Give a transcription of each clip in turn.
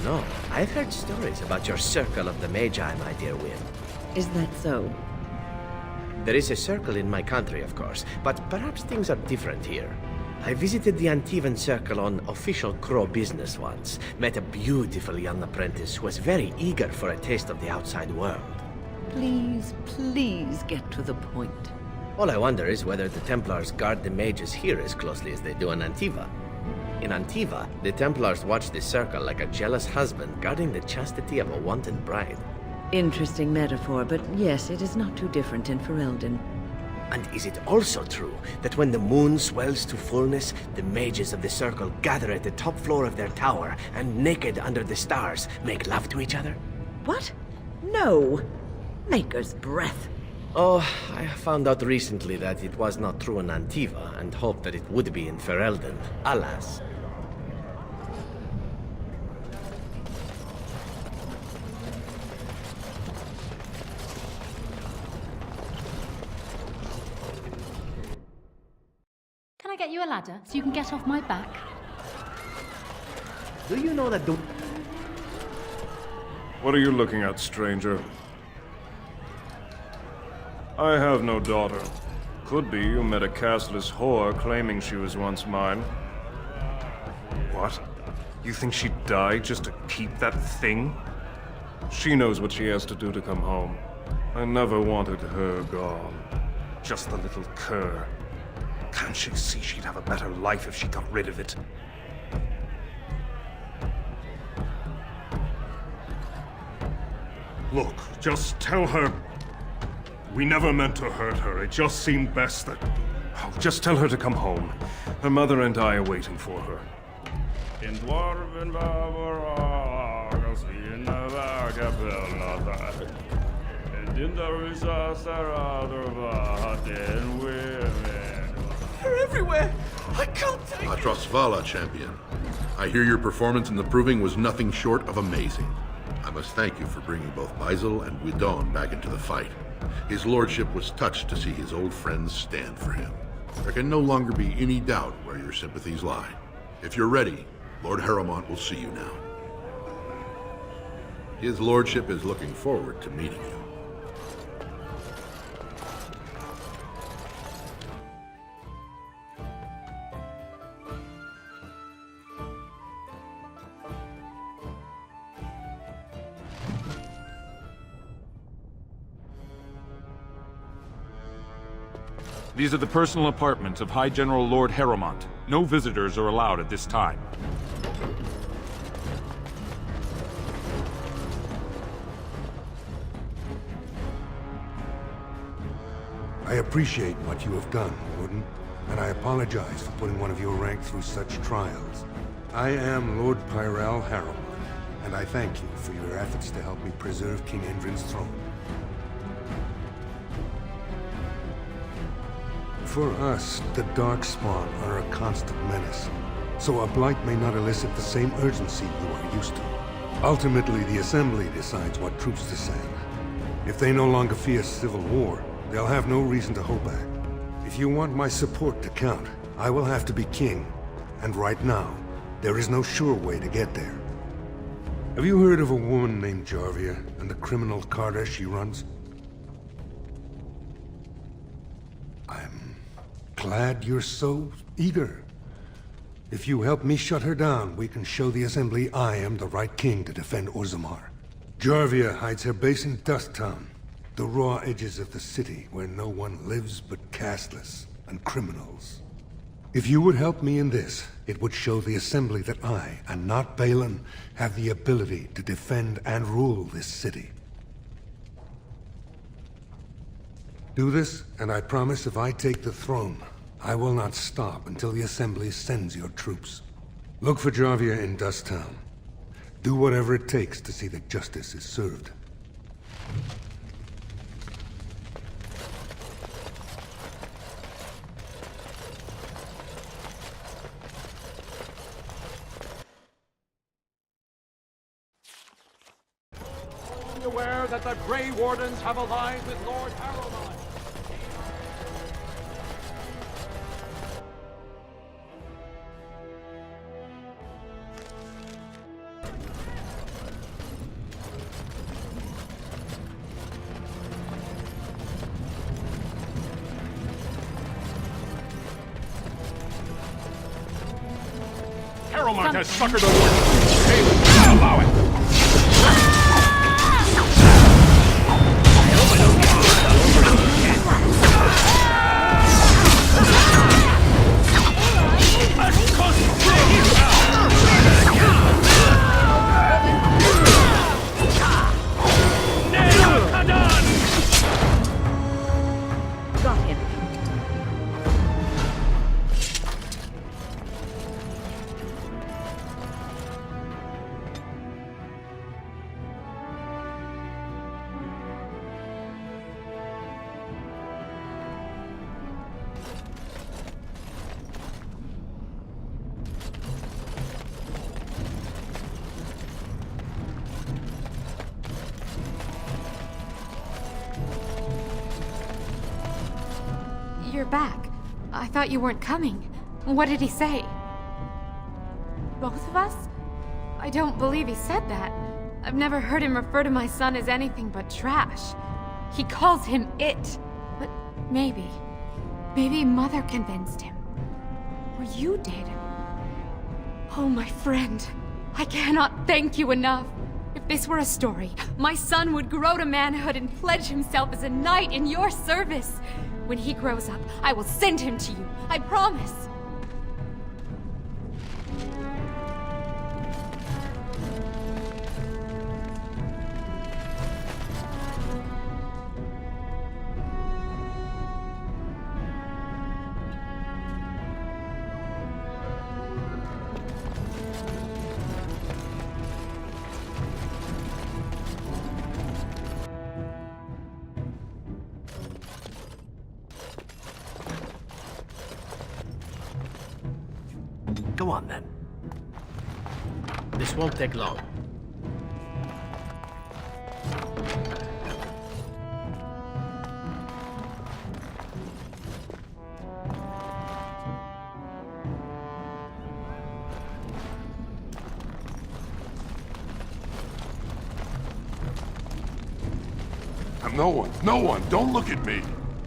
know. I've heard stories about your circle of the Magi, my dear Wynn. Is that so? There is a circle in my country, of course, but perhaps things are different here. I visited the Antivan Circle on official crow business once. Met a beautiful young apprentice who was very eager for a taste of the outside world. Please, please get to the point. All I wonder is whether the Templars guard the mages here as closely as they do in Antiva. In Antiva, the Templars watch the circle like a jealous husband guarding the chastity of a wanton bride. Interesting metaphor, but yes, it is not too different in Ferelden. And is it also true that when the moon swells to fullness, the mages of the circle gather at the top floor of their tower and, naked under the stars, make love to each other? What? No! Maker's breath. Oh, I found out recently that it was not true in Antiva, and hoped that it would be in Ferelden. Alas. Can I get you a ladder so you can get off my back? Do you know that the... What are you looking at, stranger? I have no daughter. Could be you met a castless whore claiming she was once mine. What? You think she'd die just to keep that thing? She knows what she has to do to come home. I never wanted her gone. Just the little cur. Can't she see she'd have a better life if she got rid of it? Look, just tell her we never meant to hurt her. It just seemed best that... Oh, just tell her to come home. Her mother and I are waiting for her. In dwarven They're everywhere! I can't take it! Atrosvala, champion. I hear your performance in the Proving was nothing short of amazing. I must thank you for bringing both Baisel and Guidon back into the fight. His lordship was touched to see his old friends stand for him. There can no longer be any doubt where your sympathies lie. If you're ready, Lord Harrowmont will see you now. His lordship is looking forward to meeting you. These are the personal apartments of High General Lord Harrowmont. No visitors are allowed at this time. I appreciate what you have done, Warden, and I apologize for putting one of your rank through such trials. I am Lord Pyrell Harrowmont, and I thank you for your efforts to help me preserve King Endrin's throne. For us, the Darkspawn are a constant menace, so a blight may not elicit the same urgency you are used to. Ultimately, the Assembly decides what troops to send. If they no longer fear civil war, they'll have no reason to hold back. If you want my support to count, I will have to be king, and right now, there is no sure way to get there. Have you heard of a woman named Jarvia and the criminal Carta she runs? I'm glad you're so eager. If you help me shut her down, we can show the Assembly I am the right king to defend Orzammar. Jarvia hides her base in Dust Town, the raw edges of the city where no one lives but castless and criminals. If you would help me in this, it would show the Assembly that I, and not Balin, have the ability to defend and rule this city. Do this, and I promise if I take the throne, I will not stop until the Assembly sends your troops. Look for Jarvia in Dust Town. Do whatever it takes to see that justice is served. Be aware that the Grey Wardens have allied with Lord Harrowmont. Heromont has suckered the Wardens. They will not allow it. Got him. You're back. I thought you weren't coming. What did he say? Both of us? I don't believe he said that. I've never heard him refer to my son as anything but trash. He calls him it. But maybe Mother convinced him. Or you did. Oh, my friend. I cannot thank you enough. If this were a story, my son would grow to manhood and pledge himself as a knight in your service. When he grows up, I will send him to you. I promise. Go on, then. This won't take long. No one, don't look at me.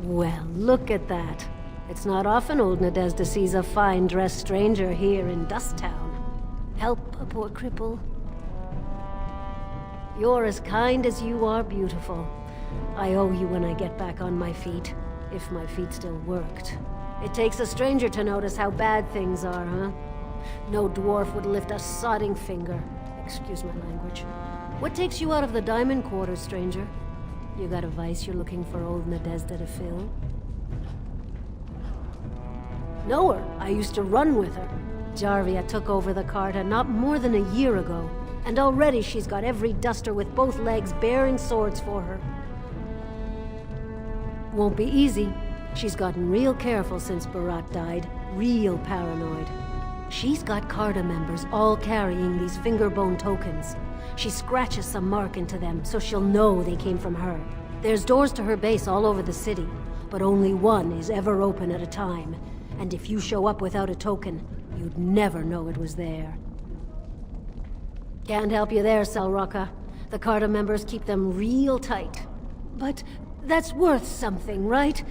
Well, look at that. It's not often old Nadezhda sees a fine-dressed stranger here in Dusttown. Help a poor cripple. You're as kind as you are beautiful. I owe you when I get back on my feet, if my feet still worked. It takes a stranger to notice how bad things are, huh? No dwarf would lift a sodding finger. Excuse my language. What takes you out of the diamond quarters, stranger? You got a vice you're looking for old Nadezhda to fill? Know her. I used to run with her. Jarvia took over the Carta not more than a year ago, and already she's got every duster with both legs bearing swords for her. Won't be easy. She's gotten real careful since Barat died. Real paranoid. She's got Carta members all carrying these fingerbone tokens. She scratches some mark into them so she'll know they came from her. There's doors to her base all over the city, but only one is ever open at a time. And if you show up without a token, you'd never know it was there. Can't help you there, Selrocka. The Carta members keep them real tight. But that's worth something, right?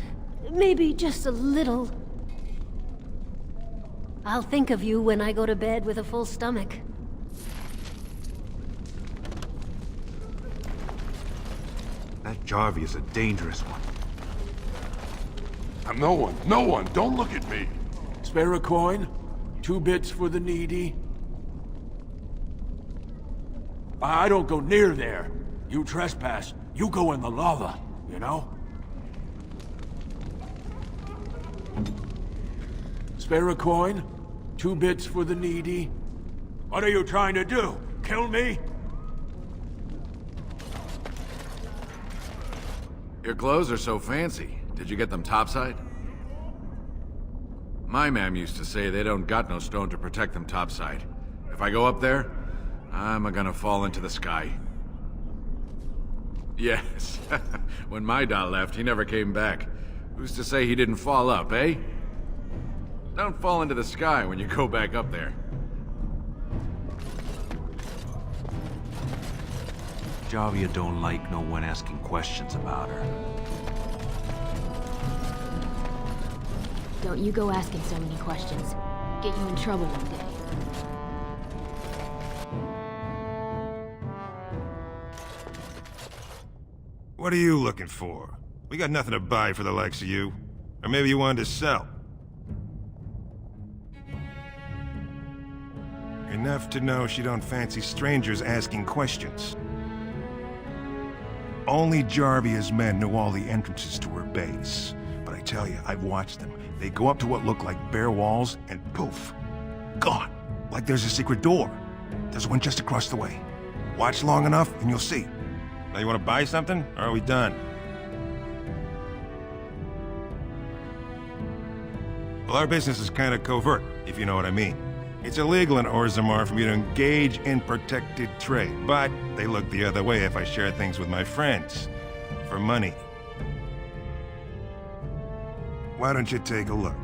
Maybe just a little. I'll think of you when I go to bed with a full stomach. That Jarvia's a dangerous one. No one, don't look at me. Spare a coin? 2 bits for the needy? I don't go near there. You trespass, you go in the lava, you know? Spare a coin? 2 bits for the needy? What are you trying to do? Kill me? Your clothes are so fancy. Did you get them topside? My mam used to say they don't got no stone to protect them topside. If I go up there, I'm gonna fall into the sky. Yes. When my dad left, he never came back. Who's to say he didn't fall up, eh? Don't fall into the sky when you go back up there. Jarvia don't like no one asking questions about her. Don't you go asking so many questions. Get you in trouble one day. What are you looking for? We got nothing to buy for the likes of you. Or maybe you wanted to sell. Enough to know she don't fancy strangers asking questions. Only Jarvia's men know all the entrances to her base. But I tell you, I've watched them. They go up to what look like bare walls, and poof, gone. Like there's a secret door. There's one just across the way. Watch long enough, and you'll see. Now you want to buy something, or are we done? Well, our business is kind of covert, if you know what I mean. It's illegal in Orzammar for me to engage in protected trade, but they look the other way if I share things with my friends. For money. Why don't you take a look?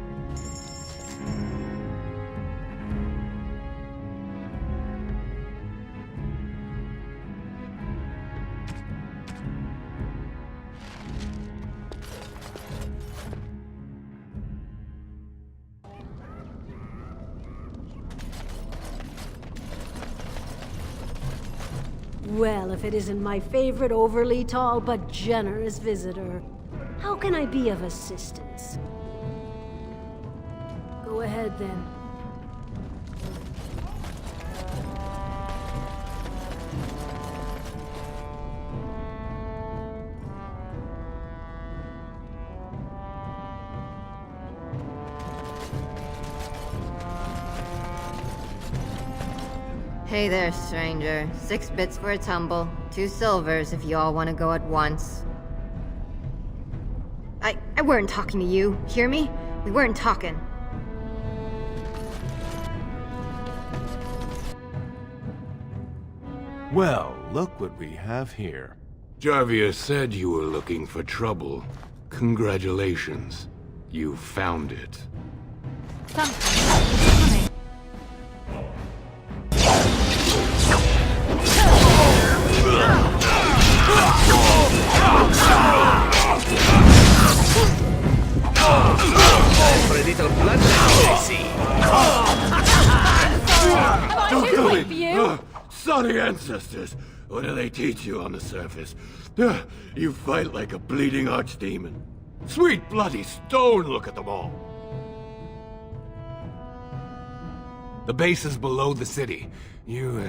Well, if it isn't my favorite overly tall but generous visitor, how can I be of assistance? Go ahead, then. Hey there, stranger. 6 bits for a tumble, 2 silvers if you all want to go at once. I weren't talking to you, hear me? We weren't talking. Well, look what we have here. Jarvia said you were looking for trouble. Congratulations. You found it. For a little blood, I see. Don't kill me! Sorry ancestors! What do they teach you on the surface? You fight like a bleeding archdemon. Sweet bloody stone, look at them all! The base is below the city. You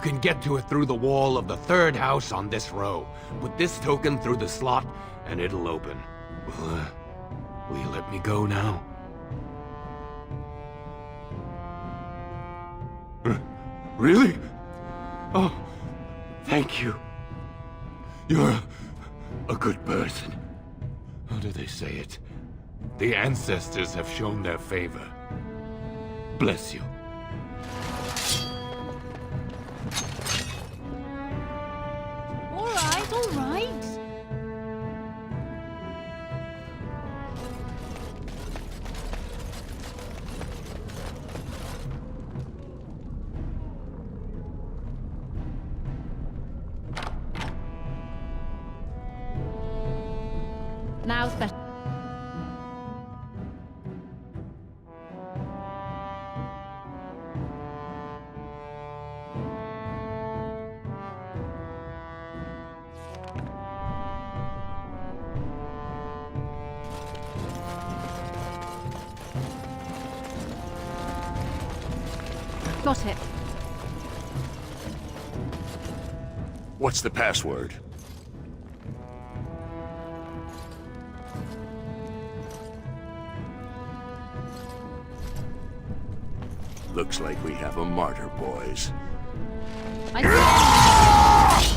can get to it through the wall of the 3rd house on this row. Put this token through the slot, and it'll open. Will you let me go now? Really? Oh, thank you. You're a good person. How do they say it? The ancestors have shown their favor. Bless you. All right, all right. Now special. Got it. What's the password? Looks like we have a martyr, boys. I love this game.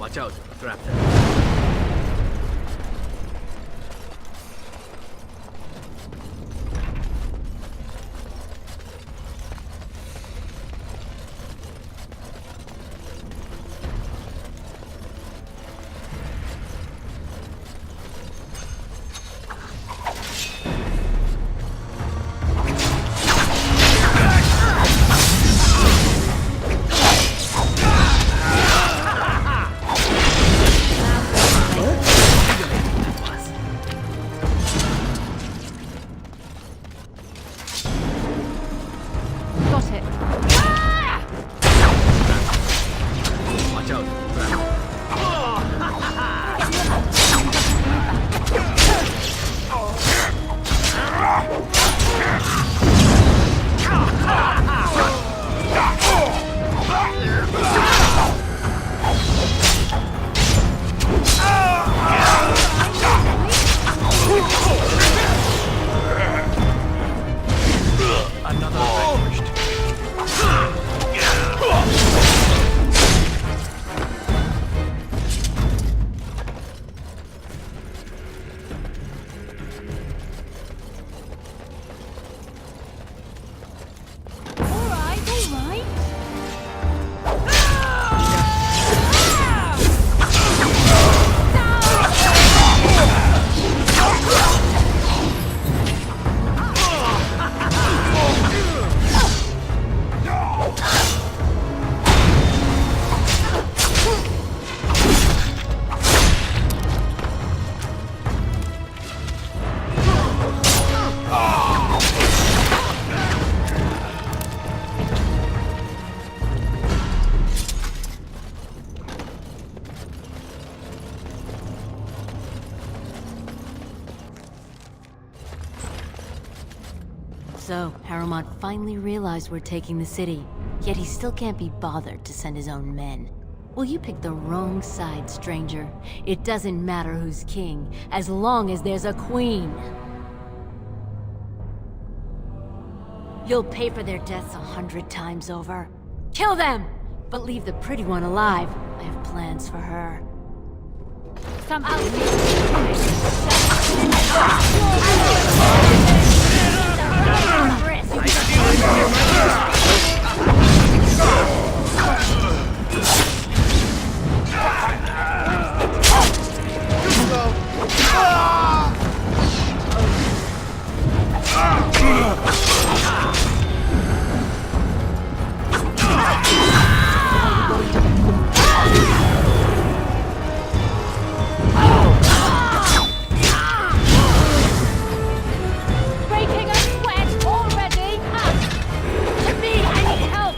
Watch out. Trap there. So, Harrowmont finally realized we're taking the city, yet he still can't be bothered to send his own men. Well, you picked the wrong side, stranger. It doesn't matter who's king, as long as there's a queen. You'll pay for their deaths 100 times over. Kill them! But leave the pretty one alive. I have plans for her. Some breaking a sweat already. To me, I need help.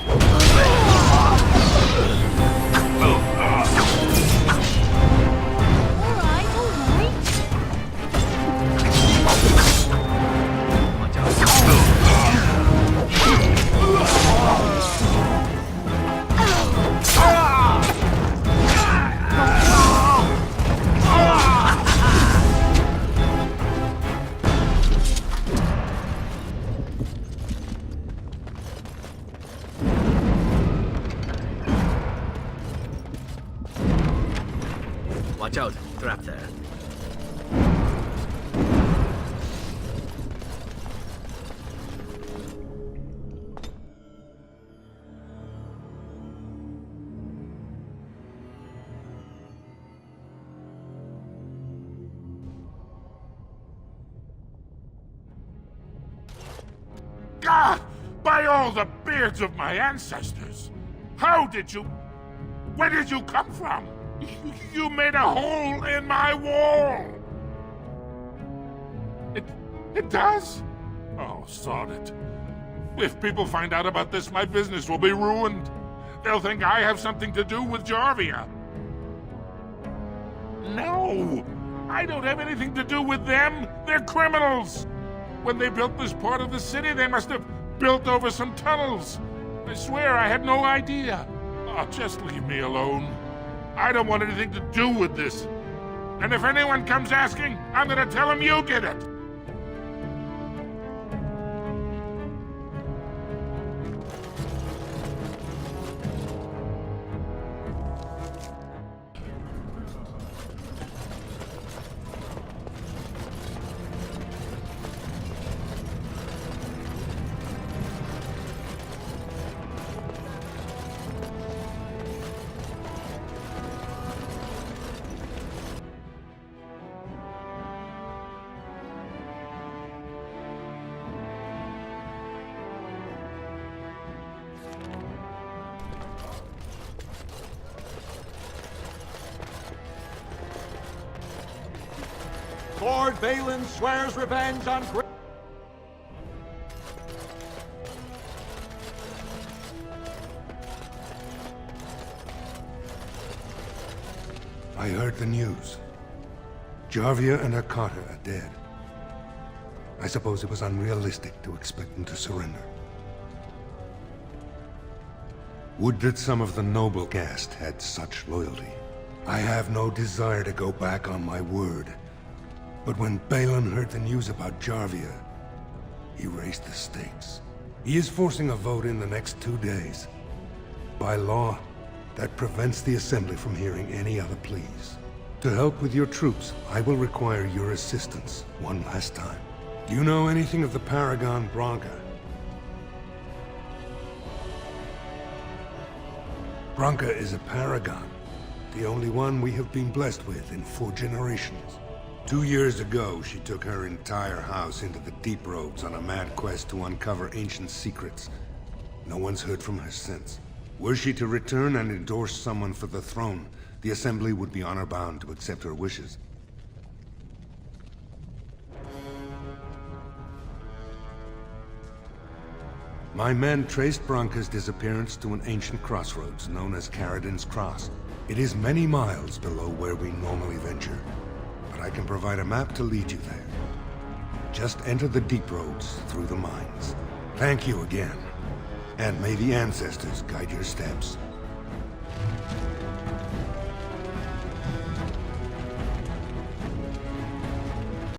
All right, all right. Watch out. Trap there. God! By all the beards of my ancestors! How did you... Where did you come from? You made a hole in my wall! It does? Oh, sod it. If people find out about this, my business will be ruined. They'll think I have something to do with Jarvia. No! I don't have anything to do with them! They're criminals! When they built this part of the city, they must have built over some tunnels. I swear I had no idea. Oh, just leave me alone. I don't want anything to do with this. And if anyone comes asking, I'm gonna tell them you did it. Lord Balin swears revenge on Grey... I heard the news. Jarvia and her Carta are dead. I suppose it was unrealistic to expect them to surrender. Would that some of the noble caste had such loyalty. I have no desire to go back on my word. But when Balin heard the news about Jarvia, he raised the stakes. He is forcing a vote in the next 2 days. By law, that prevents the Assembly from hearing any other pleas. To help with your troops, I will require your assistance one last time. Do you know anything of the Paragon Branca? Branca is a paragon, the only one we have been blessed with in 4 generations. 2 years ago, she took her entire house into the Deep Roads on a mad quest to uncover ancient secrets. No one's heard from her since. Were she to return and endorse someone for the throne, the Assembly would be honor-bound to accept her wishes. My men traced Branca's disappearance to an ancient crossroads known as Caradin's Cross. It is many miles below where we normally venture, but I can provide a map to lead you there. Just enter the Deep Roads through the mines. Thank you again, and may the ancestors guide your steps.